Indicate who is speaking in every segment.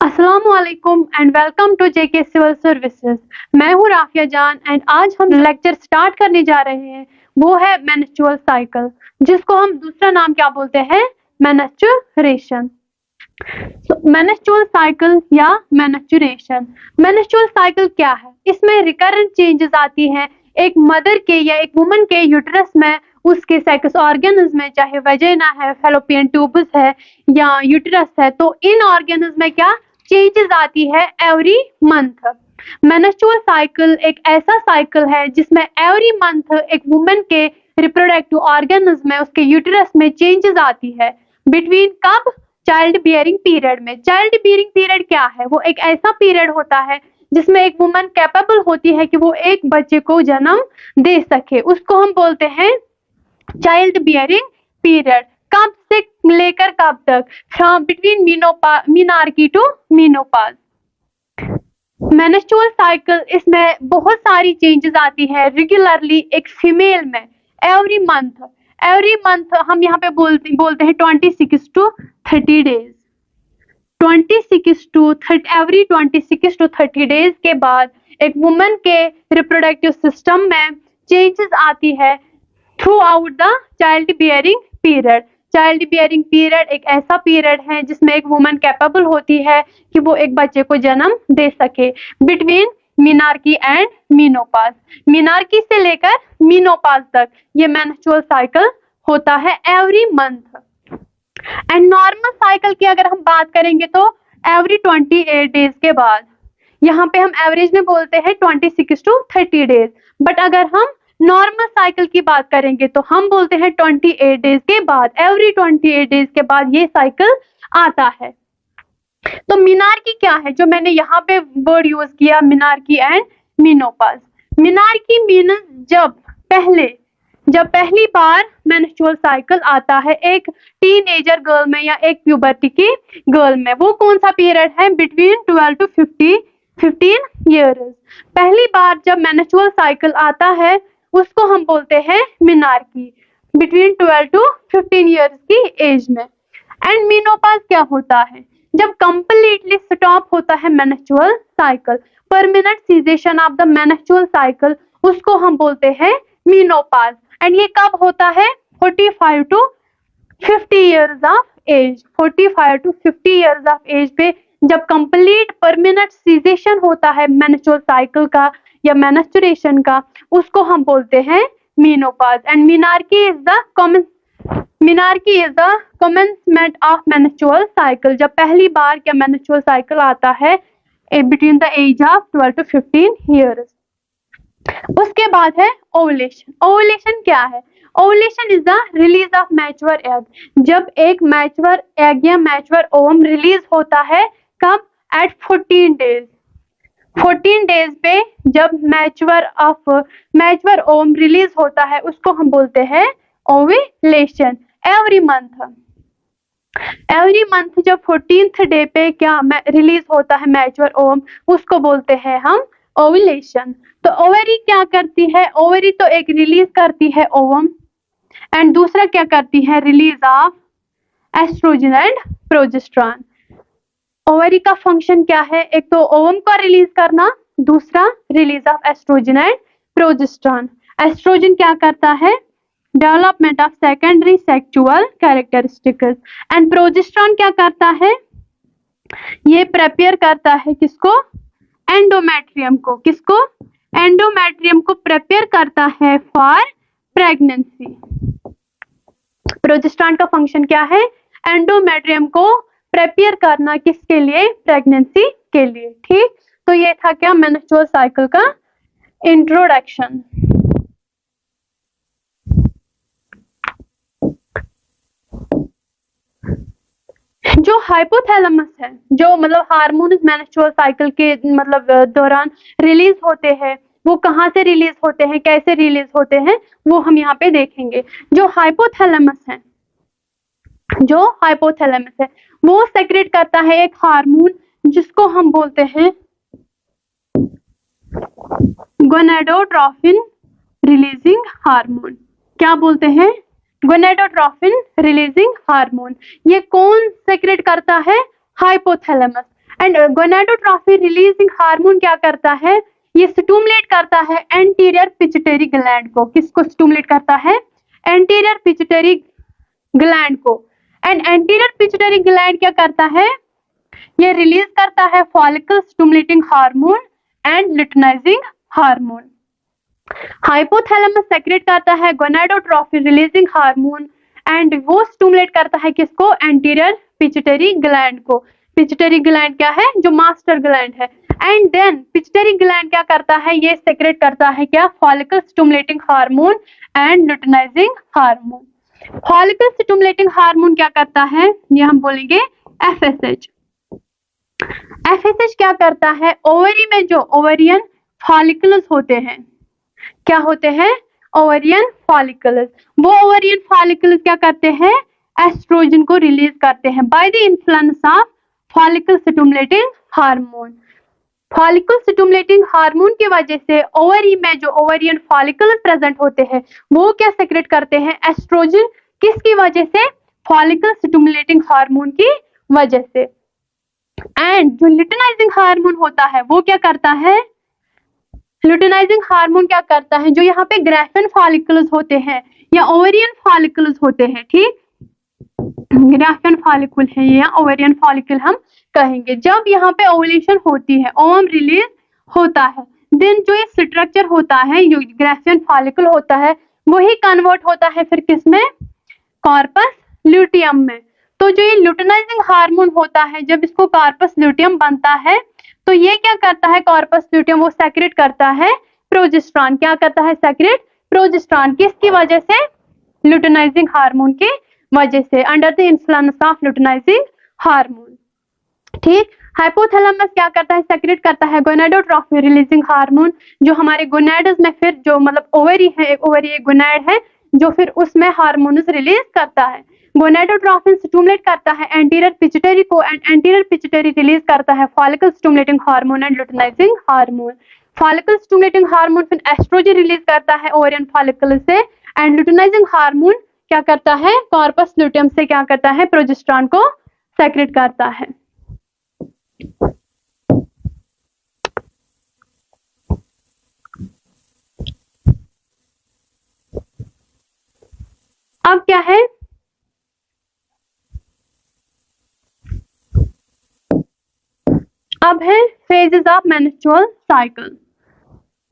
Speaker 1: अस्सलामुअलैकुम and welcome to JK civil services. मैं हूँ राफिया जान एंड आज हम लेक्चर स्टार्ट करने जा रहे हैं। वो है मेंस्ट्रुअल साइकिल, जिसको हम दूसरा नाम क्या बोलते हैं, मेंस्ट्रुएशन। मेंस्ट्रुअल साइकिल या मेंस्ट्रुएशन। मेंस्ट्रुअल साइकिल क्या है? इसमें रिकरेंट चेंजेस आती हैं एक मदर के या एक वुमन के यूट्रस में, उसके सेक्स ऑर्गन्स में, चाहे वजाइना है, फैलोपियन ट्यूबस है या यूट्रस है, तो इन ऑर्गन्स में क्या चेंजेस आती है एवरी मंथ। मेंस्ट्रुअल साइकिल एक ऐसा साइकिल है जिसमें एवरी मंथ एक वुमन के रिप्रोडक्टिव ऑर्गन्स में, उसके यूट्रस में चेंजेस आती है। बिटवीन कब? चाइल्ड बियरिंग पीरियड में। चाइल्ड बियरिंग पीरियड क्या है? वो एक ऐसा पीरियड होता है जिसमें एक वुमन कैपेबल होती है कि वो एक बच्चे को जन्म दे सके, उसको हम बोलते हैं चाइल्ड बियरिंग पीरियड। कब से लेकर कब तक? From between menarche to menopause. Menstrual cycle, इसमें बहुत सारी चेंजेस आती है रेगुलरली एक फीमेल में एवरी मंथ हम यहाँ पे बोलते हैं 26 to 30 days. 26 to 30 every 26 to 30 days के बाद एक वुमन के रिप्रोडक्टिव सिस्टम में चेंजेस आती है through out the child bearing period. Child bearing period एक ऐसा पीरियड है जिसमें एक वुमन कैपेबल होती है कि वो एक बच्चे को जन्म दे सके। बिटवीन मीनार्की एंड मीनोपॉज, मीनार्की से लेकर मीनोपॉज तक ये मेंस्ट्रुअल साइकिल होता है every month. And normal cycle की अगर हम बात करेंगे तो एवरी 28 डेज के बाद। यहाँ पे हम एवरेज में बोलते हैं 26 to 30 डेज, बट अगर हम नॉर्मल साइकिल की बात करेंगे तो हम बोलते हैं 28 डेज के बाद। एवरी 28 डेज के बाद ये साइकिल आता है। तो मीनार्की क्या है, जो मैंने यहाँ पे वर्ड यूज किया, मीनार्की एंड मीनोपॉज। मीनार्की मीन्स जब पहली बार मेंस्ट्रुअल साइकिल आता है एक टीनेजर गर्ल में या एक प्यूबर्टी की गर्ल में। वो कौन सा पीरियड है? Between 12 to 15 years. पहली बार जब मेंस्ट्रुअल साइकिल आता है उसको हम बोलते हैं मीनार्की, बिटवीन 12 to 15 ईयर्स की एज में। एंड मीनोपॉज क्या होता है? जब कंप्लीटली स्टॉप होता है menstrual cycle, permanent cessation of the menstrual cycle, उसको हम बोलते हैं मीनोपॉज। एंड ये कब होता है? 45 to 50 years of age. 45 to 50 years of age पे जब कंप्लीट परमानेंट सीजेशन होता है मेंस्ट्रुअल साइकिल का या मेंस्ट्रुएशन का, उसको हम बोलते हैं menopause. And menarche is the commencement of menstrual cycle, जब पहली बार क्या मेंस्ट्रुअल साइकिल आता है between the age of 12 to 15 years. उसके बाद है ओवुलेशन। ओवुलेशन क्या है? Ovulation is the release of mature egg. जब एक मैच्योर एग या मैच्योर ओवम रिलीज होता है, कब? Eight 14 days. 14 डेज पे जब मैच्योर ओवम रिलीज होता है उसको हम बोलते हैं ओवुलेशन। एवरी मंथ जब 14th डे पे क्या रिलीज होता है मैच्योर ओवम, उसको बोलते हैं हम ओवुलेशन। तो ओवरी क्या करती है? ओवरी तो एक रिलीज करती है ओवम, एंड दूसरा क्या करती है? Release of estrogen and progesterone. Ovary का फंक्शन क्या है? एक तो ओवम को रिलीज करना, दूसरा release of estrogen and progesterone. Estrogen क्या करता है? Development of secondary sexual characteristics. And progesterone क्या करता है? ये प्रिपेयर करता है किसको? एंडोमेट्रियम को। किसको? एंडोमेट्रियम को प्रिपेयर करता है फॉर प्रेगनेंसी। प्रोजेस्टेरॉन का फंक्शन क्या है? एंडोमेट्रियम को प्रिपेयर करना, किसके लिए? प्रेगनेंसी के लिए। ठीक, तो ये था क्या मेंस्ट्रुअल साइकिल का इंट्रोडक्शन। जो हाइपोथैलेमस है, जो मतलब हार्मोन मेंस्ट्रुअल साइकिल के मतलब दौरान रिलीज होते हैं, वो कहाँ से रिलीज होते हैं, कैसे रिलीज होते हैं, वो हम यहाँ पे देखेंगे। जो हाइपोथैलेमस है वो सेक्रेट करता है एक हार्मोन जिसको हम बोलते हैं गोनेडोट्रोपिन रिलीजिंग हार्मोन। क्या बोलते हैं? Gonadotropin releasing hormone. ये कौन सेक्रेट करता है? हाइपोथैलेमस। एंड गोनाडोट्रॉफी रिलीजिंग हार्मोन क्या करता है, ये स्टिमुलेट करता है एंटीरियर पिट्यूटरी ग्लैंड को। किसको स्टिमुलेट करता है, एंटीरियर पिट्यूटरी ग्लैंड को। एंड एंटीरियर पिट्यूटरी ग्लैंड क्या करता है, ये रिलीज करता है follicle stimulating hormone and luteinizing hormone. Hypothalamus secrete करता है गोनाडोट्रॉफी रिलीजिंग हार्मोन एंड वो स्टिमुलेट करता है किसको, एंटीरियर पिट्यूटरी ग्लैंड को। पिट्यूटरी ग्लैंड क्या है, जो मास्टर ग्लैंड है। एंड देन पिट्यूटरी ग्लैंड क्या करता है, ये सेक्रेट करता है क्या, follicle stimulating hormone and luteinizing hormone. Follicle stimulating hormone क्या करता है, ये हम बोलेंगे एफएसएच। एफएसएच क्या करता है, ओवरी में जो ओवरियन फॉलिकल्स होते हैं, क्या होते हैं, ओवरियन फॉलिकल्स। वो ओवरियन फॉलिकल्स क्या करते हैं, एस्ट्रोजन को रिलीज करते हैं bye the influence of follicle stimulating hormone. Follicle stimulating hormone की वजह से ओवरी में जो ओवरियन फॉलिकल प्रेजेंट होते हैं वो क्या सेक्रेट करते हैं, एस्ट्रोजन। किसकी वजह से, फॉलिकल स्टिमुलेटिंग हार्मोन की वजह से। एंड जो लुटेनाइजिंग हार्मोन होता है वो क्या करता है, लुटेनाइजिंग हार्मोन क्या करता है, जो यहाँ पे ग्राफिन फॉलिकल्स होते हैं या ओवरियन फॉलिकल्स होते हैं, ठीक, ग्राफिन फॉलिकल है या ओवरियन फॉलिकल हम कहेंगे। जब यहाँ पे ओवुलेशन होती है, ओवम रिलीज होता है, देन जो ये स्ट्रक्चर होता है, जो ग्राफिन फॉलिकल होता है, वही कन्वर्ट होता है फिर किसमें, कॉर्पस ल्यूटियम में। तो जो ये लुटेनाइजिंग हार्मोन होता है, जब इसको कॉर्पस ल्यूटियम बनता है तो ये क्या करता है, कॉर्पस ल्यूटियम वो सेक्रेट करता है प्रोजेस्टेरॉन। क्या करता है, सेक्रेट प्रोजेस्टेरॉन। किसकी वजह से, लुटेनाइजिंग हार्मोन की वजह से, under the influence of luteinizing hormone, ठीक। हाइपोथैलेमस क्या करता है, सेक्रेट करता है गोनाडोट्रॉफी रिलीजिंग हार्मोन, जो हमारे गोनाड्स में फिर जो मतलब ओवरी है, एक ओवरी एक गोनाड है जो फिर उसमें हार्मोन्स रिलीज करता है। गोनाडोट्रॉफिन स्टिमुलेट करता है एंटीरियर पिट्यूटरी को एंड एंटीरियर पिट्यूटरी रिलीज करता है follicle stimulating hormone and luteinizing hormone. Follicle stimulating हार्मोन फिर एस्ट्रोजन रिलीज करता है ओवरियन फॉलिकल से एंड लुटेनाइजिंग हार्मोन क्या करता है, कॉर्पस ल्यूटियम से क्या करता है, प्रोजेस्टेरॉन को सेक्रेट करता है। अब क्या है, अब है phases of menstrual cycle.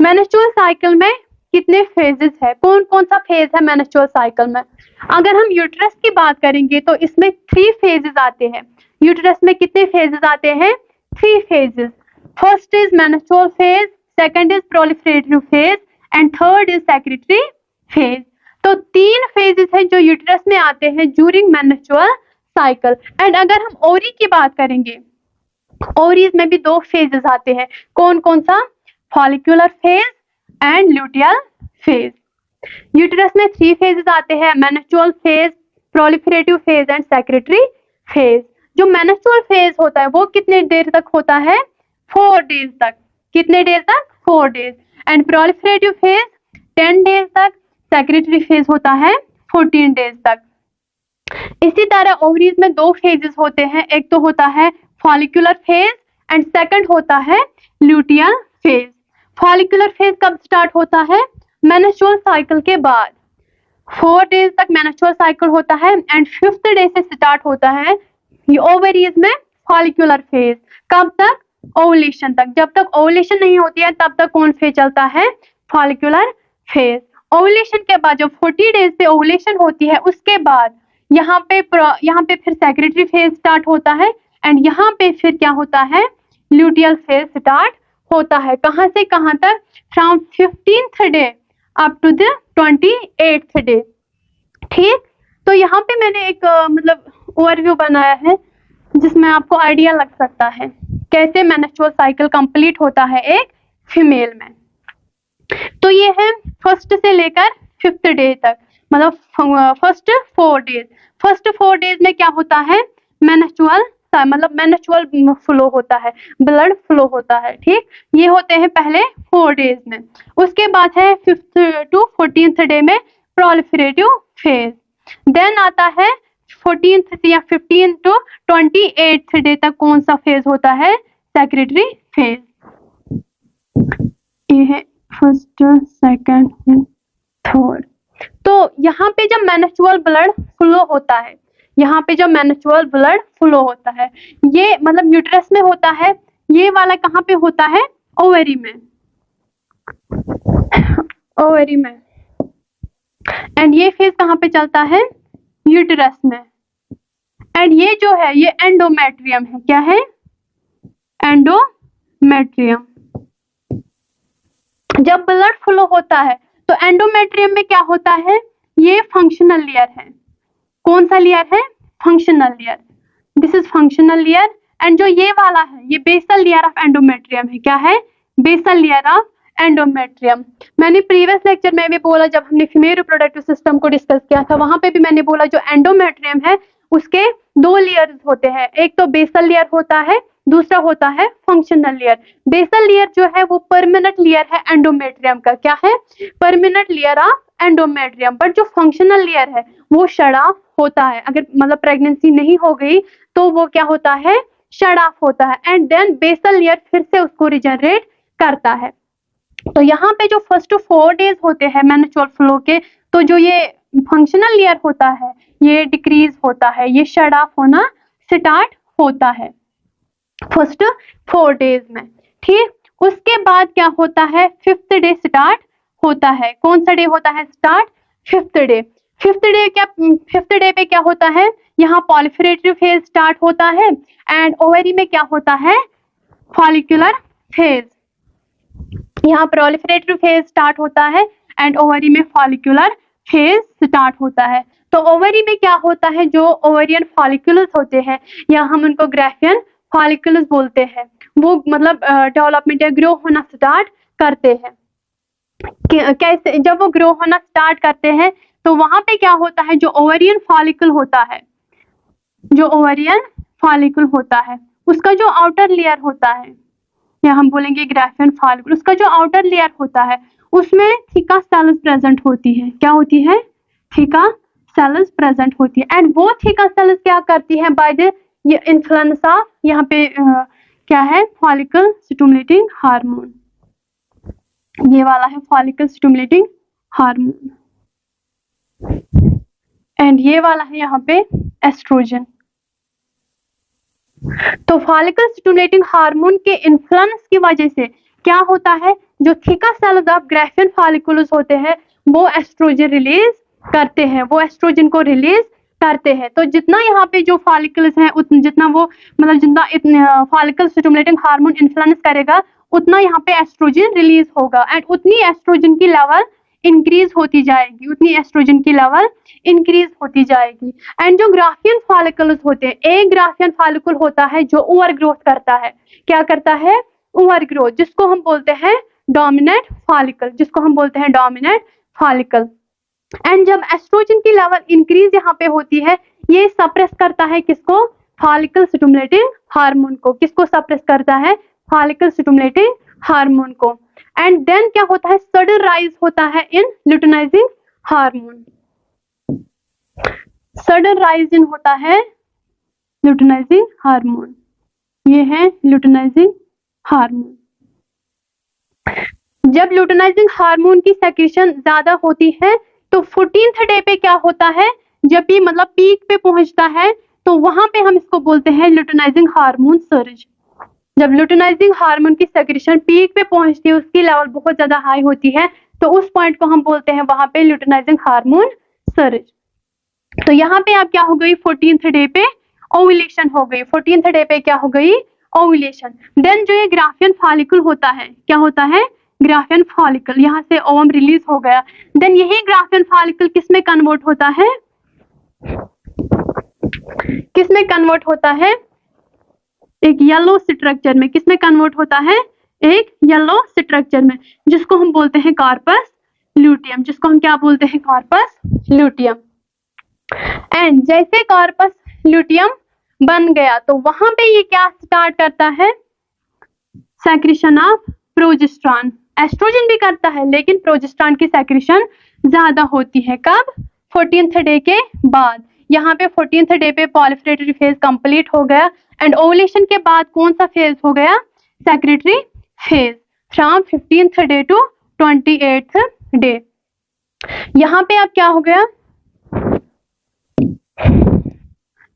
Speaker 1: Menstrual cycle में कितने फेजेस है, कौन कौन सा फेज है मेंस्ट्रुअल साइकिल में। अगर हम यूट्रस की बात करेंगे तो इसमें 3 फेजेस आते हैं। यूट्रस में कितने फेजेस आते हैं, 3 phases. First is menstrual phase, second is proliferative phase and third is secretary phase. तो 3 फेजेस हैं जो यूट्रस में आते हैं ड्यूरिंग मेंस्ट्रुअल साइकिल। एंड अगर हम ओवरी की बात करेंगे, ओवरीज में भी 2 फेजेस आते हैं। कौन कौन सा, follicular phase and luteal phase. Uterus में 3 फेजेस आते हैं, menstrual phase, proliferative phase and secretary phase. जो मेंस्ट्रुअल फेज होता है वो कितने देर तक होता है, 4 डेज तक। कितने डेज तक, 4 days. And proliferative phase 10 days तक, सेक्रेटरी फेज होता है 14 डेज तक। इसी तरह ओवरीज में 2 फेजेस होते हैं, एक तो होता है फॉलिक्यूलर फेज एंड सेकंड होता है ल्यूटियल फेज। फॉलिक्यूलर फेज कब स्टार्ट होता है, मेंस्ट्रुअल साइकिल के बाद। 4 डेज तक मेंस्ट्रुअल साइकिल होता है एंड 5th डे से स्टार्ट होता है ये ओवरीज में फॉलिक्यूलर फेज। कब तक, ओवुलेशन तक। जब तक ओवुलेशन नहीं होती है तब तक कौन फेज चलता है, फॉलिक्यूलर फेज। ओवुलेशन के बाद जब 40 डेज से ओवुलेशन होती है उसके बाद यहाँ पे फिर सेक्रेटरी फेज स्टार्ट होता है एंड यहाँ पे फिर क्या होता है, ल्यूटियल फेज स्टार्ट होता है। कहां से कहां तक, from 15th day up to the 28th day, ठीक। तो यहाँ पे मैंने एक मतलब ओवरव्यू बनाया है जिसमें आपको आइडिया लग सकता है कैसे मेंस्ट्रुअल साइकिल कंप्लीट होता है एक फीमेल में। तो ये है 1st से लेकर 5th डे तक, मतलब फर्स्ट 4 डेज। फर्स्ट 4 डेज में क्या होता है, मेंस्ट्रुअल फ्लो होता है, ब्लड फ्लो होता है, ठीक। ये होते हैं पहले 4 डेज में। उसके बाद है 5th to 14th डे में प्रोलिफरेटिव फेज। देन आता है 14th या 15 to 28th डे तक कौन सा फेज होता है? Secretary phase. ये है फर्स्ट, सेकंड, थर्ड। तो यहाँ पे जब मेंस्ट्रुअल ब्लड फ्लो होता है, यहाँ पे जब मेंस्ट्रुअल ब्लड फ्लो होता है, ये मतलब यूट्रस में होता है, ये वाला कहाँ पे होता है? ओवरी में, ओवरी में। एंड ये फेज कहाँ पे चलता है? यूट्रस में। एंड ये जो है ये एंडोमेट्रियम है। क्या है? एंडोमेट्रियम। जब ब्लड फ्लो होता है तो एंडोमेट्रियम में क्या होता है? ये फंक्शनल लेयर है। कौन सा लेयर है? Functional layer. This is functional layer. And जो ये वाला है ये बेसल लेयर ऑफ एंडोमेट्रियम है। क्या है? Basal layer of endometrium. मैंने प्रीवियस लेक्चर में भी बोला, जब हमने फीमेल रिप्रोडक्टिव सिस्टम को डिस्कस किया था, वहां पे भी मैंने बोला जो एंडोमेट्रियम है उसके दो लेयर्स होते हैं, एक तो बेसल लेयर होता है, दूसरा होता है फंक्शनल लेयर। बेसल लेयर जो है वो परमानेंट लेयर है एंडोमेट्रियम का। क्या है? Permanent layer of endometrium. But जो फंक्शनल लेयर है वो शट ऑफ होता है। अगर मतलब प्रेगनेंसी नहीं हो गई तो वो क्या होता है? शट ऑफ होता है। एंड देन बेसल लेयर फिर से उसको रिजनरेट करता है। तो यहाँ पे जो फर्स्ट 4 डेज होते हैं मेंस्ट्रुअल फ्लो के, तो जो ये फंक्शनल लेयर होता है ये डिक्रीज होता है, ये शट ऑफ होना स्टार्ट होता है फर्स्ट 4 डेज में। ठीक, उसके बाद क्या होता है? 5th डे स्टार्ट होता है। कौन सा डे होता है start? 5th day. 5th day पे क्या होता है? यहाँ पॉलिफरेटिव फेज स्टार्ट होता है। एंड ओवरी में क्या होता है? Follicular phase. यहाँ प्रोलिफरेटिव फेज स्टार्ट होता है एंड ओवरी में फॉलिकुलर फेज स्टार्ट होता है। तो ओवरी में क्या होता है? जो ओवरियन फॉलिकुलस होते हैं या हम उनको ग्राफियन फॉलिकुलस बोलते हैं, वो मतलब डेवलपमेंट या ग्रो होना स्टार्ट करते हैं। कैसे? जब वो ग्रो होना स्टार्ट करते हैं तो वहां पे क्या होता है? जो ओवरियन फॉलिकल होता है, जो ओवरियन फॉलिकल होता है उसका जो आउटर लेयर होता है, या हम बोलेंगे ग्राफियन फॉलिकल, उसका जो आउटर लेयर होता है उसमें थीका सेल्स प्रेजेंट होती है। क्या होती है? थीका सेल्स प्रेजेंट होती है। एंड वो थीका सेल्स क्या करती है? बाय द इन्फ्लुएंस ऑफ, यहाँ पे क्या है? Follicle stimulating hormone. ये वाला है फॉलिकल स्टिमुलेटिंग हार्मोन। एंड ये वाला है यहाँ पे एस्ट्रोजन। तो फॉलिकल स्टिमुलेटिंग हार्मोन के इन्फ्लुएंस की वजह से क्या होता है? जो थीका सेल्स ऑफ ग्राफियन फॉलिकुलस होते हैं वो एस्ट्रोजन रिलीज करते हैं, वो एस्ट्रोजन को रिलीज करते हैं। तो जितना यहाँ पे जो फॉलिकल्स हैं जितना वो मतलब जितना फॉलिकल स्टिमुलेटिंग हार्मोन इन्फ्लुएंस करेगा उतना यहाँ पे एस्ट्रोजन रिलीज होगा। एंड उतनी एस्ट्रोजन की लेवल इंक्रीज होती जाएगी, उतनी एस्ट्रोजन की लेवल इंक्रीज होती जाएगी। एंड जो ग्राफियन फॉलिकल्स होते हैं, एक ग्राफियन फॉलिकल होता है जो ओवर ग्रोथ करता है। क्या करता है? ओवर ग्रोथ, जिसको हम बोलते हैं डोमिनेंट फॉलिकल, जिसको हम बोलते हैं डोमिनेंट फॉलिकल। एंड जब एस्ट्रोजन की लेवल इंक्रीज यहाँ पे होती है, ये सप्रेस करता है किसको? फॉलिकल स्टिमुलेटिंग हार्मोन को। किसको सप्रेस करता है? फॉलिकल स्टिमुलेटिंग हार्मोन को। एंड देन क्या होता है? सडन राइज होता है in luteinizing hormone. Sudden rise in होता है ल्यूटिनाइजिंग हार्मोन। ये है ल्यूटिनाइजिंग हार्मोन। जब ल्यूटिनाइजिंग हार्मोन की सेक्रेशन ज्यादा होती है तो 14th डे पे क्या होता है? जब ये मतलब पीक पे पहुंचता है तो वहां पे हम इसको बोलते हैं ल्यूटिनाइजिंग हार्मोन सर्ज। जब ल्यूटिनाइजिंग हार्मोन की सेक्रेशन पीक पे पहुंचती है, उसकी लेवल बहुत ज्यादा हाई होती है, तो उस पॉइंट को हम बोलते हैं वहां पे ल्यूटिनाइजिंग हार्मोन सर्ज। तो यहाँ पे आप क्या हो गई? 14th डे पे ओव्यूलेशन हो गई। 14th डे पे क्या हो गई? ओव्यूलेशन। देन जो ये ग्राफियन फॉलिकल होता है, क्या होता है? ग्राफियन फॉलिकल, यहाँ से ओवम रिलीज हो गया। देन यही ग्राफियन फॉलिकल किस में कन्वर्ट होता है? किस में कन्वर्ट होता है? एक येलो स्ट्रक्चर में। किस में कन्वर्ट होता है? एक येलो स्ट्रक्चर में, जिसको हम बोलते हैं कार्पस ल्यूटियम। जिसको हम क्या बोलते हैं? Corpus luteum. एंड जैसे कार्पस ल्यूटियम बन गया तो वहां पे ये क्या स्टार्ट करता है? Secretion of progesterone. एस्ट्रोजन भी करता है लेकिन प्रोजेस्टेरॉन की सेक्रेशन ज्यादा होती है। कब? 14th डे के बाद। यहाँ पे 14th डे पे proliferatory फेज कंप्लीट हो गया एंड ओवुलेशन के बाद कौन सा फेज हो गया, secretory phase from 15th day to 28th day. यहाँ पे अब क्या हो गया,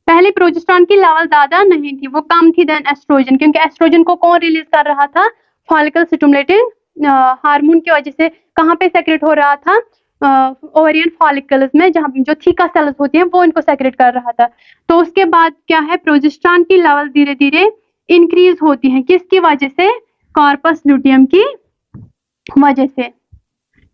Speaker 1: पहले प्रोजेस्टेरॉन की लेवल ज्यादा नहीं थी, वो कम थी देन एस्ट्रोजन, क्योंकि एस्ट्रोजन को कौन रिलीज कर रहा था, फॉलिकल स्टिमुलेटिंग हार्मोन की वजह से। कहाँ पे सेक्रेट हो रहा था, ओवरियन फॉलिकल्स में, जहाँ जो थीका सेल्स होती हैं वो इनको सेक्रेट कर रहा था। तो उसके बाद क्या है, प्रोजेस्टेरॉन की लेवल धीरे धीरे इंक्रीज होती है, किसकी वजह से, कॉर्पस ल्यूटियम की वजह से।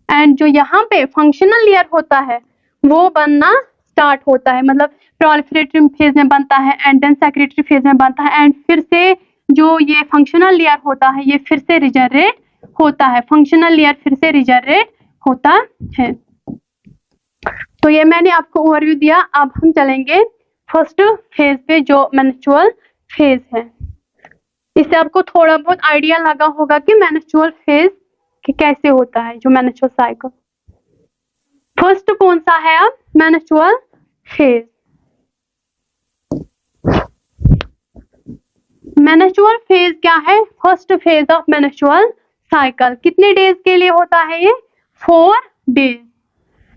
Speaker 1: एंड जो यहाँ पे फंक्शनल लेयर होता है वो बनना स्टार्ट होता है, मतलब प्रोलिफरेटरी फेज में बनता है एंड देन सेक्रेटरी फेज में बनता है एंड फिर से जो ये फंक्शनल लेयर होता है ये फिर से रिजनरेट होता है, फंक्शनल लेयर फिर से रिजनरेट होता है। तो ये मैंने आपको ओवरव्यू दिया। अब हम चलेंगे फर्स्ट फेज पे जो मेंस्ट्रुअल फेज है। इससे आपको थोड़ा बहुत आइडिया लगा होगा कि मेंस्ट्रुअल फेज कैसे होता है, जो मेंस्ट्रुअल साइकिल। फर्स्ट कौन सा है अब, मेंस्ट्रुअल फेज। मेंस्ट्रुअल फेज क्या है, first phase of menstrual cycle. कितने डेज के लिए होता है ये, 4 डेज।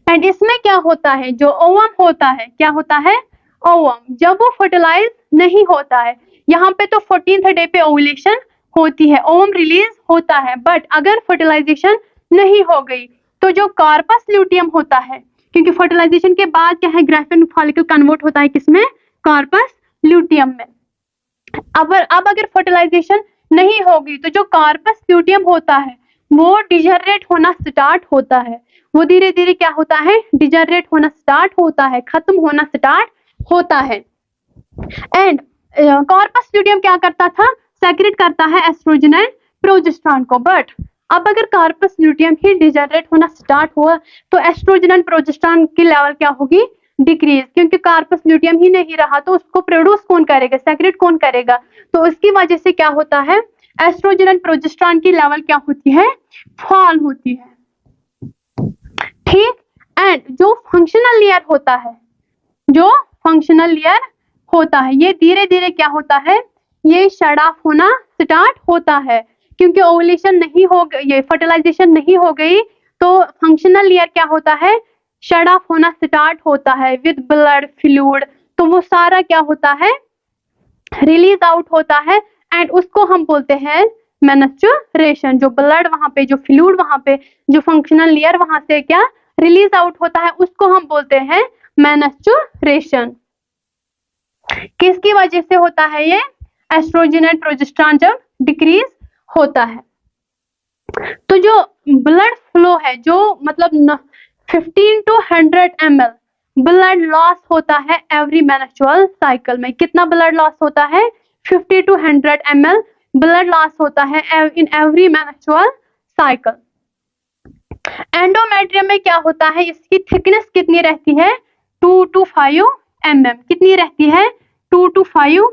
Speaker 1: एंड इसमें क्या होता है, जो ओवम होता है, क्या होता है, ओवम जब वो फर्टिलाइज नहीं होता है, यहाँ पे तो 14th डे पे ओवुलेशन होती है, ओवम रिलीज होता है, बट अगर फर्टिलाइजेशन नहीं हो गई तो जो कार्पस ल्यूटियम होता है, क्योंकि फर्टिलाइजेशन के बाद क्या है, ग्राफिन फॉलिकल कन्वर्ट होता है किसमें, कार्पस ल्यूटियम में। अब अगर फर्टिलाइजेशन नहीं होगी तो जो कार्पस ल्यूटियम होता है वो डिजनरेट होना स्टार्ट होता है, वो धीरे धीरे क्या होता है, डिजनरेट होना स्टार्ट होता है, खत्म होना स्टार्ट होता है। एंड कार्पस ल्यूटियम क्या करता था, सेक्रेट करता है एस्ट्रोजन एंड प्रोजेस्टेरॉन को। बट अब अगर कार्पस ल्यूटियम ही डिजनरेट होना स्टार्ट हुआ तो एस्ट्रोजन एंड प्रोजेस्टेरॉन की लेवल क्या होगी, डिक्रीज, क्योंकि कार्पस ल्यूटियम ही नहीं रहा तो उसको प्रोड्यूस कौन करेगा, सेक्रेट कौन करेगा। तो उसकी वजह से क्या होता है, एस्ट्रोजन एंड प्रोजेस्टेरॉन की लेवल क्या होती है, फॉल होती है, ठीक। एंड जो फंक्शनल लेयर होता है, जो फंक्शनल लेयर होता है ये धीरे धीरे क्या होता है, ये शट ऑफ होना स्टार्ट होता है, क्योंकि ओवुलेशन नहीं हो गई, ये फर्टिलाइजेशन नहीं हो गई तो फंक्शनल लेयर क्या होता है, शट ऑफ होना स्टार्ट होता है विद ब्लड फ्लूइड। तो वो सारा क्या होता है, रिलीज आउट होता है एंड उसको हम बोलते हैं मेंस्ट्रुएशन। जो ब्लड वहां पे, जो फ्लूइड वहां पे, जो फंक्शनल लेयर वहां से क्या रिलीज आउट होता है उसको हम बोलते हैं मेंस्ट्रुएशन। किसकी वजह से होता है ये, एस्ट्रोजन एंड प्रोजेस्टेरॉन जब डिक्रीज होता है। तो जो ब्लड फ्लो है, जो मतलब 15 to 100 ml ब्लड लॉस होता है एवरी मेंस्ट्रुअल साइकिल में। कितना ब्लड लॉस होता है, 50 to 100 ml ब्लड लॉस होता है in every menstrual cycle. Endometrium में क्या होता है, इसकी थिकनेस कितनी रहती है, 2 to 5 mm। कितनी रहती है, 2 to 5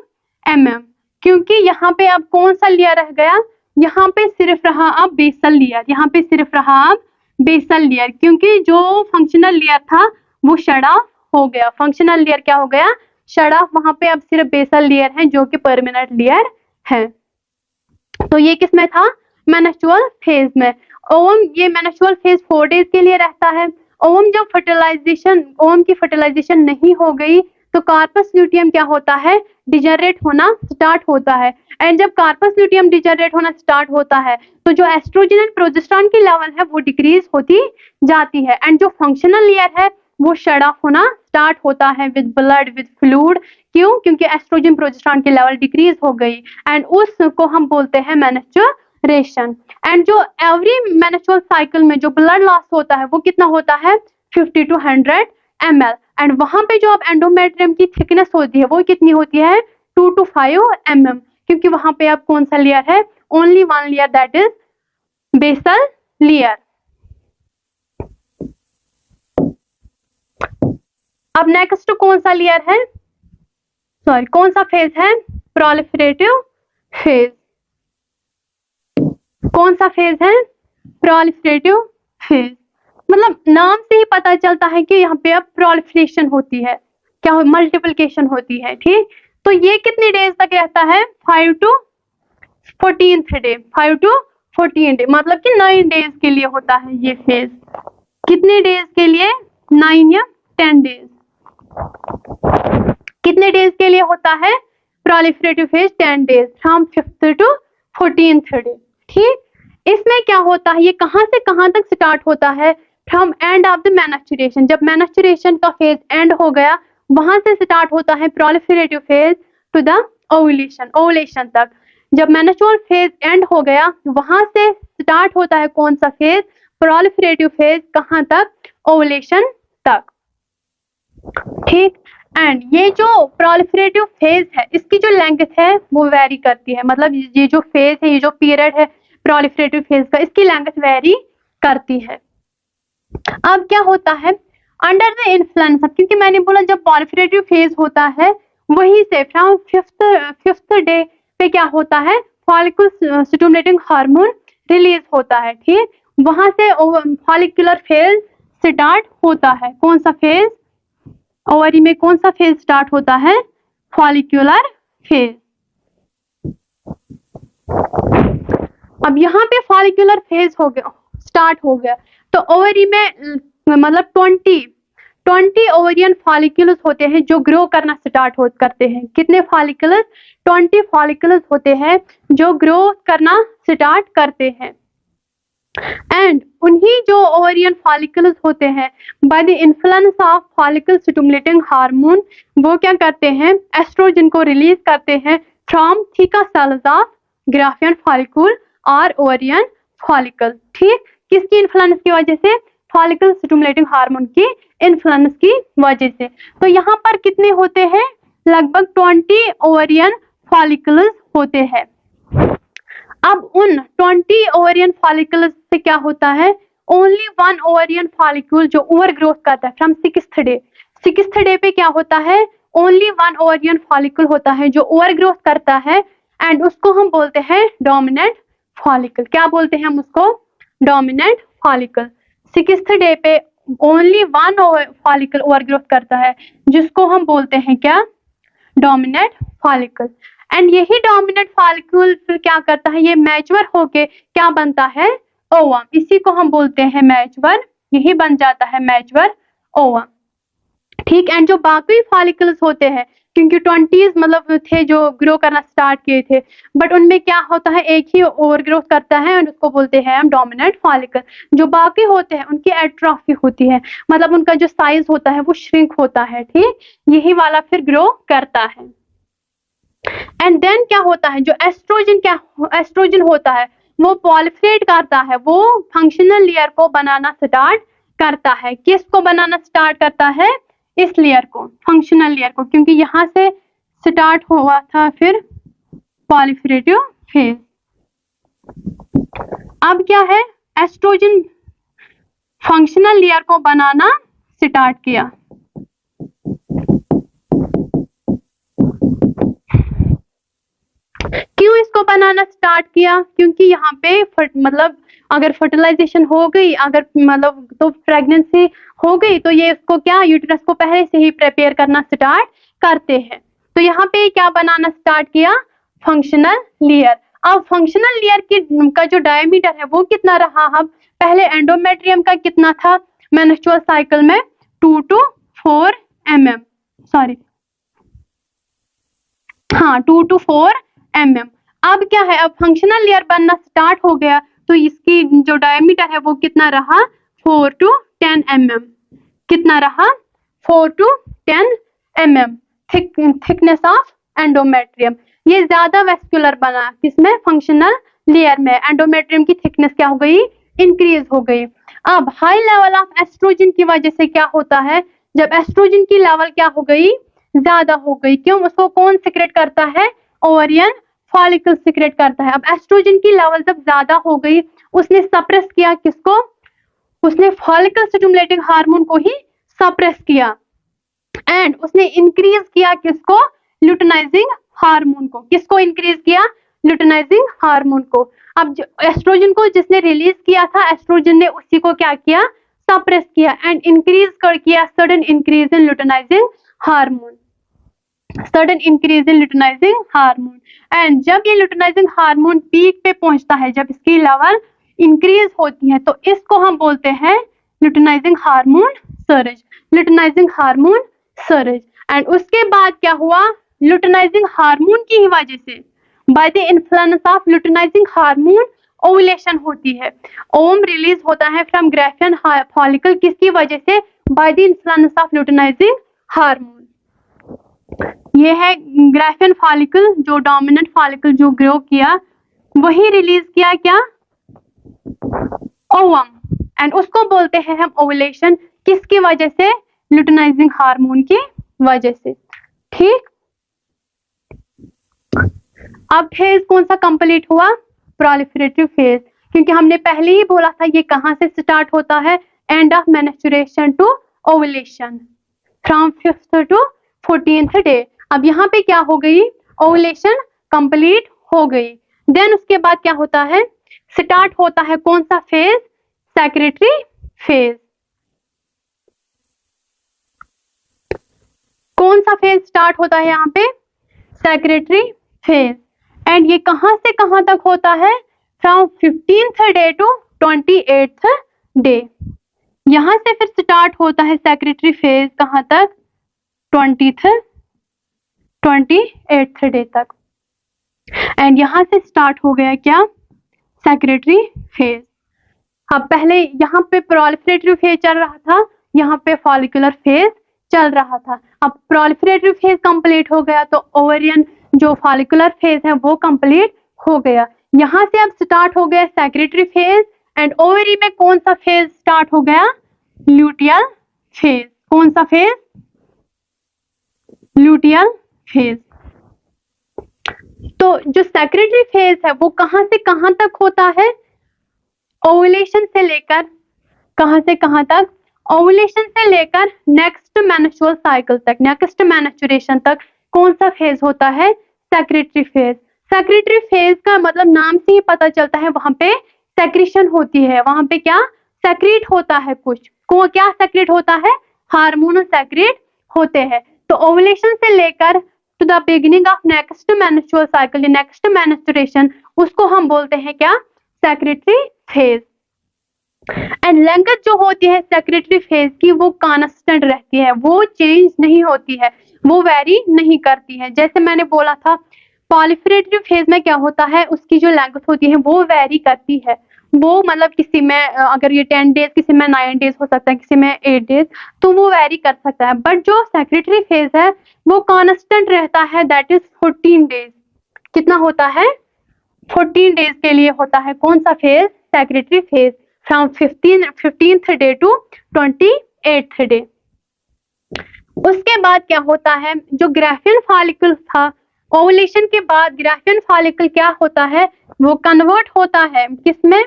Speaker 1: mm, क्योंकि यहाँ पे अब कौन सा लेयर रह गया, यहाँ पे सिर्फ रहा अब बेसल लेयर, यहाँ पे सिर्फ रहा अब बेसल लेयर, क्योंकि जो फंक्शनल लेयर था वो शट ऑफ हो गया। फंक्शनल लेयर क्या हो गया, शट ऑफ, वहां पे अब सिर्फ बेसल लेयर है जो कि परमानेंट लेयर है। तो ये किसमें था, मेंस्ट्रुअल फेज में। ओवम, ये मेंस्ट्रुअल फेज 4 डेज के लिए रहता है। ओवम जब फर्टिलाइजेशन, ओवम की फर्टिलाइजेशन नहीं हो गई तो कार्पस ल्यूटियम क्या होता है, डिजनरेट होना स्टार्ट होता है। एंड जब कार्पस ल्यूटियम डिजनरेट होना स्टार्ट होता है तो जो एस्ट्रोजन एंड प्रोजेस्टेरॉन की लेवल है वो डिक्रीज होती जाती है एंड जो फंक्शनल लेयर है वो शट ऑफ होना स्टार्ट होता है विद ब्लड, विद फ्लूइड। क्यों, क्योंकि एस्ट्रोजन प्रोजेस्टेरॉन की लेवल डिक्रीज हो गई एंड उसको हम बोलते हैं मेंस्ट्रुएशन। एंड जो एवरी मेंस्ट्रुअल साइकिल में जो ब्लड लॉस होता है वो कितना होता है, 50 to 100 ml। एंड वहां पे जो अब एंडोमेट्रियम की थिकनेस होती है वो कितनी होती है, 2 to 5 mm, क्योंकि वहां पे अब कौन सा लेयर है, only one layer, that is basal layer. अब नेक्स्ट कौन सा लेयर है, सॉरी कौन सा फेज है, प्रोलिफरेटिव फेज। कौन सा फेज है, प्रोलिफरेटिव फेज। मतलब नाम से ही पता चलता है कि यहाँ पे अब प्रोलिफरेशन होती है। क्या हो, मल्टीप्लिकेशन होती है, ठीक। तो ये कितने डेज तक रहता है, 5 to 14th day, 5 to 14 day, मतलब कि 9 डेज के लिए होता है ये फेज। कितने डेज के लिए, 9 या 10 डेज। कितने डेज के लिए होता है proliferative phase, 10 days, from 5th to 14th day, ठीक। इसमें क्या होता है, ये कहां से कहां तक स्टार्ट होता है, फ्रॉम एंड ऑफ द मेनस्ट्रुएशन, जब मेनस्ट्रुएशन का फेज एंड हो गया वहां से स्टार्ट होता है proliferative phase two the ovulation, ovulation तक। जब मेनस्ट्रुअल फेज एंड हो गया वहां से स्टार्ट होता है कौन सा फेज, प्रोलिफरेटिव फेज, कहां तक, ओवुलेशन तक, ठीक। एंड ये जो प्रोलिफरेटिव फेज है इसकी जो लेंथ है वो वेरी करती है, मतलब ये जो फेज है, ये जो पीरियड है प्रोलिफरेटिव फेज का, इसकी लेंथ वेरी करती है। अब क्या होता है, अंडर द इन्फ्लुएंस, क्योंकि मैंने बोला जब प्रोलिफरेटिव फेज होता है वहीं से फ्रॉम 5th डे पे क्या होता है, फॉलिकल स्टिमुलेटिंग हार्मोन रिलीज होता है, ठीक। वहां से फॉलिकुलर फेज स्टार्ट होता है, कौन सा फेज, ओवरी में कौन सा फेज स्टार्ट होता है, फॉलिकुलर फेज। अब यहाँ पे फॉलिकुलर फेज हो गया, स्टार्ट हो गया, तो ओवरी में मतलब 20 ओवरियन फॉलिकुलस होते हैं जो ग्रो करना स्टार्ट करते हैं। कितने फॉलिकुलस, 20 फॉलिकुलस होते हैं जो ग्रो करना स्टार्ट करते हैं। एंड उन्हीं जो ओवरियन फॉलिकुलस होते हैं bye the influence of follicle stimulating hormone, वो क्या करते हैं, एस्ट्रोजन को रिलीज करते हैं from theca sales of Graafian follicle और ओवरियन फॉलिकल, ठीक। किसकी इन्फ्लुएंस की वजह से, फॉलिकल स्टिमुलेटिंग हार्मोन की इन्फ्लुएंस की वजह से। तो यहाँ पर कितने होते हैं, लगभग 20 ओवरियन फॉलिकल्स होते हैं। अब उन 20 ओवरियन फॉलिकल्स से क्या होता है, ओनली 1 ओवरियन फॉलिकल जो ओवर ग्रोथ करता है from 6th day, 6th day पे क्या होता है, ओनली 1 ओवरियन फॉलिकल होता है जो ओवर ग्रोथ करता है, एंड उसको हम बोलते हैं डोमिनेंट फॉलिकल। क्या बोलते हैं हम उसको, डोमिनेंट फॉलिकल। 6th डे पे ओनली 1 फॉलिकल ओवर ग्रोथ करता है जिसको हम बोलते हैं क्या, डोमिनेंट फॉलिकल। एंड यही डोमिनेंट फॉलिकल फिर क्या करता है, ये मैच्योर होके क्या बनता है, ओवम, इसी को हम बोलते हैं मैच्योर, यही बन जाता है मैच्योर ओवम, ठीक। एंड जो बाकी फॉलिकल्स होते हैं, क्योंकि 20s मतलब थे जो ग्रो करना स्टार्ट किए थे, बट उनमें क्या होता है, एक ही ओवर ग्रोथ करता है और उसको बोलते हैं हम डोमिनेंट फॉलिकल। जो बाकी होते हैं उनकी एट्रोफी होती है, मतलब उनका जो साइज होता है वो श्रिंक होता है, ठीक। यही वाला फिर ग्रो करता है। एंड देन क्या होता है, जो एस्ट्रोजन होता है वो प्रोलिफरेट करता है, वो फंक्शनल लेयर को बनाना स्टार्ट करता है। किसको बनाना स्टार्ट करता है, इस लेयर को, फंक्शनल लेयर को, क्योंकि यहां से स्टार्ट हुआ था फिर प्रोलिफरेटिव फेज। अब क्या है, एस्ट्रोजन फंक्शनल लेयर को बनाना स्टार्ट किया। क्यों इसको बनाना स्टार्ट किया, क्योंकि यहाँ पे मतलब अगर फर्टिलाइजेशन हो गई, अगर मतलब तो प्रेगनेंसी हो गई, तो ये इसको क्या, यूट्रस को पहले से ही प्रिपेयर करना स्टार्ट करते हैं। तो यहाँ पे क्या बनाना स्टार्ट किया, फंक्शनल लेयर। अब फंक्शनल लेयर की का जो डायमीटर है वो कितना रहा, हम पहले एंडोमेट्रियम का कितना था मेंस्ट्रुअल साइकिल में, 2 to 4 mm, सॉरी हाँ 2 to 4 mm। अब क्या है, अब फंक्शनल लेयर बनना स्टार्ट हो गया, तो इसकी जो डायमीटर है वो कितना रहा, 4 to 10 mm। कितना रहा, 4 to 10 mm thickness of endometrium. ये ज्यादा वेस्कुलर बना, किसमें, फंक्शनल लेयर में। एंडोमेट्रियम की थिकनेस क्या हो गई, इंक्रीज हो गई। अब हाई लेवल ऑफ एस्ट्रोजन की वजह से क्या होता है, जब एस्ट्रोजन की लेवल क्या हो गई, ज्यादा हो गई। क्यों, उसको कौन सिक्रेट करता है, ओवरियन फॉलिकल सिक्रेट करता है। अब एस्ट्रोजन की लेवल जब ज्यादा हो गई, उसने सप्रेस किया किसको, उसने फॉलिकल स्टिमुलेटिंग हार्मोन को ही सप्रेस किया, एंड उसने इंक्रीज किया किसको, ल्यूटेनाइजिंग हार्मोन को। किसको इंक्रीज किया, ल्यूटेनाइजिंग हार्मोन को। अब एस्ट्रोजन को जिसने रिलीज किया था, एस्ट्रोजन ने उसी को क्या किया, सप्रेस किया एंड इंक्रीज कर किया sudden increase in luteinizing hormone, sudden increase in luteinizing hormone. And जब ये लुटेनाइजिंग हार्मोन पीक पे पहुंचता है, जब इसकी लेवल इंक्रीज होती है, तो इसको हम बोलते हैं luteinizing hormone surge, luteinizing hormone surge. And उसके बाद क्या हुआ, लुटेनाइजिंग हार्मोन की ही वजह से by the influence of luteinizing hormone ovulation होती है, ओवम रिलीज होता है फ्रॉम ग्राफियन फॉलिकल, किसकी वजह से, by the influence of luteinizing hormone. ये है ग्राफियन फॉलिकल, जो डोमिनेंट फॉलिकल जो ग्रो किया वही रिलीज किया क्या, ओवम, एंड उसको बोलते हैं हम ओवुलेशन, किसकी वजह से, लुटेनाइजिंग हार्मोन की वजह से। ठीक, अब फेज कौन सा कंप्लीट हुआ, प्रोलिफरेटिव फेज, क्योंकि हमने पहले ही बोला था ये कहां से स्टार्ट होता है, end of menstruation to ovulation from 5th to 14th day. अब यहाँ पे क्या हो गई, ओवुलेशन कंप्लीट हो गई। देन उसके बाद क्या होता है, स्टार्ट होता है कौन सा फेज, सेक्रेटरी फेज। कौन सा फेज स्टार्ट होता है यहाँ पे, सेक्रेटरी फेज। एंड ये कहां से कहां तक होता है, from 15th day to 28th day. यहां से फिर स्टार्ट होता है सेक्रेटरी फेज, कहां तक, 28th डे तक। एंड यहां से स्टार्ट हो गया क्या, सेक्रेटरी फेज। अब पहले यहाँ पे प्रोलिफरेटिव फेज चल रहा था, यहाँ पे फॉलिकुलर फेज चल रहा था। अब प्रोलिफरेटिव फेज कंप्लीट हो गया तो ओवरियन जो फॉलिकुलर फेज है वो कंप्लीट हो गया। यहाँ से अब स्टार्ट हो गया सेक्रेटरी फेज, एंड ओवरी में कौन सा फेज स्टार्ट हो गया, ल्यूटियल फेज। कौन सा फेज, ल्यूटियल फेज। तो जो सेक्रेटरी फेज है वो कहां से कहां तक होता है, ओवुलेशन से लेकर कहां से कहां तक, ओवुलेशन से लेकर नेक्स्ट मेंस्ट्रुअल साइकिल तक, नेक्स्ट मेंस्ट्रुएशन तक कौन सा फेज होता है, सेक्रेटरी फेज। सेक्रेटरी फेज का मतलब नाम से ही पता चलता है, वहां पे सेक्रीशन होती है, वहां पे क्या सेक्रेट होता है, कुछ को क्या सेक्रेट होता है, हार्मोन सेक्रेट होते हैं। तो ओवुलेशन से लेकर to the beginning of next menstrual cycle, next menstruation, उसको हम बोलते हैं क्या, सेक्रेटरी फेज। एंड लेंथ जो होती है सेक्रेटरी फेज की वो कांस्टेंट रहती है, वो चेंज नहीं होती है, वो वेरी नहीं करती है। जैसे मैंने बोला था प्रोलिफरेटिव फेज में क्या होता है, उसकी जो लेंथ होती है वो वेरी करती है, वो मतलब किसी में अगर ये 10 डेज, किसी में 9 डेज हो सकता है, किसी में 8 डेज, तो वो वेरी कर सकता है। बट जो सेक्रेटरी फेज है वो कांस्टेंट रहता है, दैट इज 14 डेज। कितना होता है, 14 डेज के लिए होता है कौन सा phase, secretory phase, from 15th day to 28th day. उसके बाद क्या होता है, जो ग्राफियन फॉलिकल था, ओवुलेशन के बाद ग्राफियन फॉलिकल क्या होता है, वो कन्वर्ट होता है किसमें,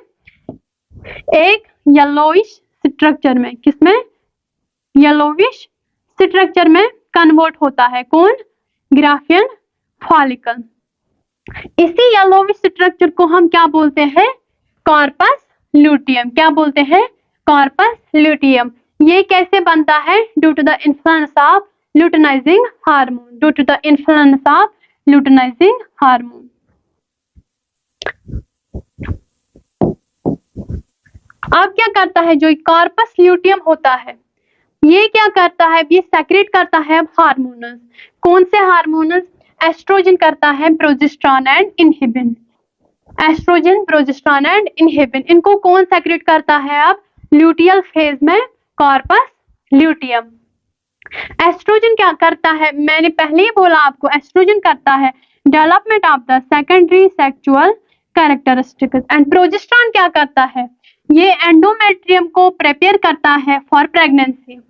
Speaker 1: एक येलोइश स्ट्रक्चर में, किसमें, येलोविश स्ट्रक्चर में कन्वर्ट होता है, कौन, ग्राफियन फॉलिकल। इसी येलोविश स्ट्रक्चर को हम क्या बोलते हैं, कॉर्पस ल्यूटियम। क्या बोलते हैं, कॉर्पस ल्यूटियम। ये कैसे बनता है, due to the influence of luteinizing hormone, due to the influence of luteinizing hormone. अब क्या करता है, जो कॉर्पस ल्यूटियम होता है ये क्या करता है, ये सेक्रेट करता है हार्मोन्स। कौन से हार्मोन्स, एस्ट्रोजन करता है, progesterone and inhibin. Estrogen, progesterone and inhibin, इनको कौन सेक्रेट करता है, अब ल्यूटियल फेज में कॉर्पस ल्यूटियम। एस्ट्रोजन क्या करता है, मैंने पहले ही बोला आपको, एस्ट्रोजन करता है development of the secondary sexual characteristics. And progesterone क्या करता है, ये एंडोमेट्रियम को प्रिपेयर करता है फॉर प्रेगनेंसी।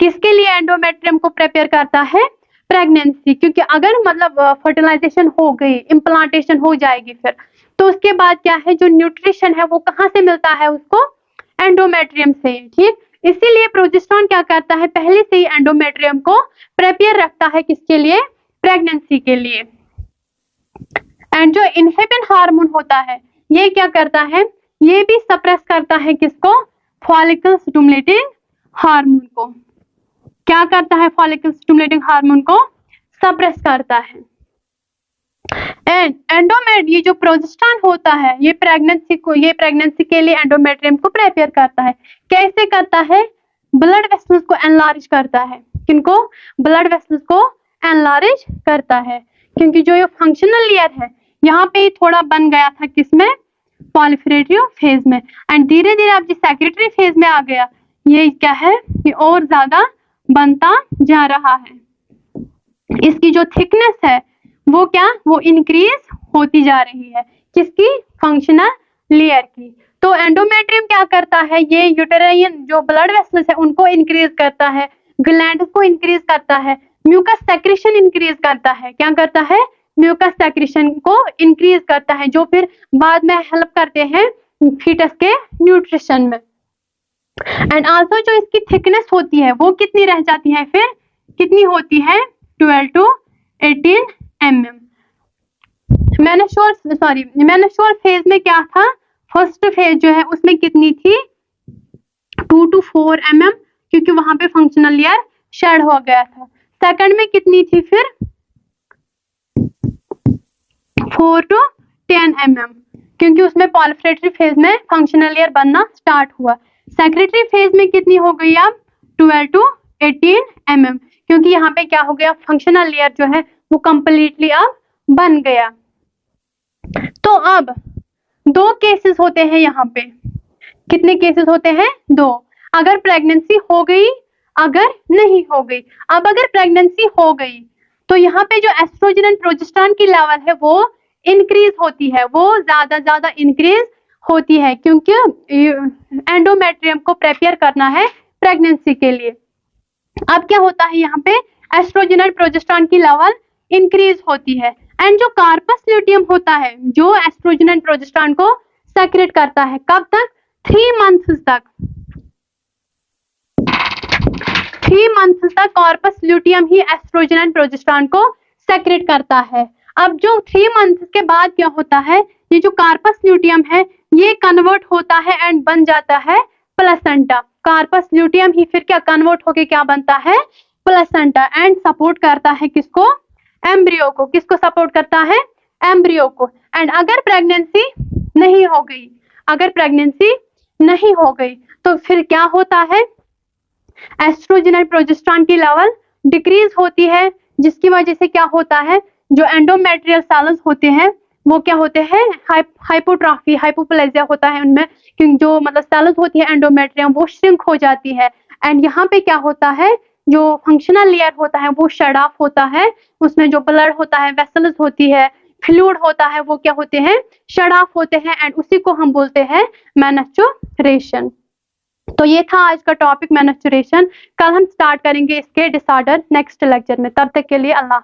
Speaker 1: किसके लिए एंडोमेट्रियम को प्रिपेयर करता है, प्रेगनेंसी, क्योंकि अगर मतलब फर्टिलाइजेशन हो गई, इम्प्लांटेशन हो जाएगी फिर, तो उसके बाद क्या है, जो न्यूट्रिशन है वो कहाँ से मिलता है उसको, एंडोमेट्रियम से। ठीक, इसीलिए प्रोजेस्टेरॉन क्या करता है, पहले से ही एंडोमेट्रियम को प्रिपेयर रखता है, किसके लिए, प्रेगनेंसी के लिए। एंड जो इनहिबिन हार्मोन होता है ये क्या करता है, ये भी सप्रेस करता है किसको, फॉलिकल स्टिमुलेटिंग हार्मोन को। क्या करता है? फॉलिकल स्टिमुलेटिंग हार्मोन को सप्रेस करता है। एंड ये जो प्रोजेस्टेरॉन होता है ये प्रेगनेंसी के लिए एंडोमेट्रियम को प्रिपेयर करता है। कैसे करता है? ब्लड वेसल्स को एनलार्ज करता है। किनको? ब्लड वेसल्स को एनलार्ज करता है, क्योंकि जो ये फंक्शनल लेयर है यहाँ पे थोड़ा बन गया था किसमें? पॉलिफेरेटिव फेज में। एंड धीरे धीरे अब जिस सेक्रेटरी फेज में आ गया, ये क्या है? ये और ज्यादा बनता जा रहा है। इसकी जो थिकनेस है वो क्या? वो इंक्रीज होती जा रही है। किसकी? फंक्शनल लेयर की। तो एंडोमेट्रियम क्या करता है? ये यूटेराइन जो ब्लड वेसल्स है उनको इंक्रीज करता है, ग्लैंड को इंक्रीज करता है, म्यूकस सेक्रेशन इंक्रीज करता है। क्या करता है? म्यूकस सेक्रेशन को इंक्रीज करता है, जो फिर बाद में हेल्प करते हैं फीटस के न्यूट्रिशन में। एंड आल्सो जो इसकी थिकनेस होती है वो कितनी रह जाती है? फिर कितनी होती है? 12 to 18 mm। मैनोशोर फेज में क्या था? फर्स्ट फेज जो है उसमें कितनी थी? 2 to 4 mm, क्योंकि वहां पे फंक्शनल लेयर शेड हो गया था। सेकंड में कितनी थी? फिर 4 to 10 mm, क्योंकि उसमें पॉलिफेरेटरी फेज में फंक्शनल लेयर बनना स्टार्ट हुआ। सेक्रेटरी फेज में कितनी हो गई? अब 12 to 18 mm, क्योंकि यहाँ पे क्या हो गया? फंक्शनल लेयर जो है वो कंप्लीटली अब बन गया। तो अब 2 केसेस होते हैं यहाँ पे। कितने केसेस होते हैं? 2। अगर प्रेगनेंसी हो गई, अगर नहीं हो गई। अब अगर प्रेगनेंसी हो गई तो यहाँ पे जो एस्ट्रोजन एंड प्रोजेस्टेरॉन की लेवल है वो इंक्रीज होती है, वो ज्यादा इंक्रीज होती है, क्योंकि एंडोमेट्रियम को प्रिपेयर करना है प्रेगनेंसी के लिए। अब क्या होता है? यहाँ पे एस्ट्रोजन एंड प्रोजेस्टेरॉन की लेवल इंक्रीज होती है। एंड जो कार्पस ल्यूटियम होता है जो एस्ट्रोजन एंड प्रोजेस्टेरॉन को सेक्रेट करता है, कब तक? 3 मंथ्स तक। 3 मंथ्स तक कार्पस ल्यूटियम ही एस्ट्रोजन एंड प्रोजेस्टेरॉन को सेक्रेट करता है। अब जो 3 मंथ्स के बाद क्या होता है? ये जो कार्पस ल्यूटियम है ये कन्वर्ट होता है एंड बन जाता है प्लेसेंटा। कार्पस ल्यूटियम ही फिर क्या कन्वर्ट होके क्या बनता है? प्लेसेंटा। एंड सपोर्ट करता है किसको? एम्ब्रियो को। किसको सपोर्ट करता है? एम्ब्रियो को। एंड अगर प्रेगनेंसी नहीं हो गई, तो फिर क्या होता है? एस्ट्रोजन और प्रोजेस्टेरॉन की लेवल डिक्रीज होती है, जिसकी वजह से क्या होता है? जो एंडोमेट्रियल सेल्स होते हैं वो क्या होते हैं? हाइपोट्रॉफी, हाइपोप्लेजिया होता है उनमें, क्योंकि जो मतलब सेल्स होती है एंडोमेट्रियम वो श्रिंक हो जाती है। एंड यहाँ पे क्या होता है? जो फंक्शनल लेयर होता है वो शट ऑफ होता है, उसमें जो ब्लड होता है, वेसल्स होती है, फ्लूइड होता है, वो क्या होते हैं? शट ऑफ होते हैं। एंड उसी को हम बोलते हैं मेंस्ट्रुएशन। तो ये था आज का टॉपिक मेंस्ट्रुएशन। कल हम स्टार्ट करेंगे इसके डिसऑर्डर नेक्स्ट लेक्चर में। तब तक के लिए अल्लाह।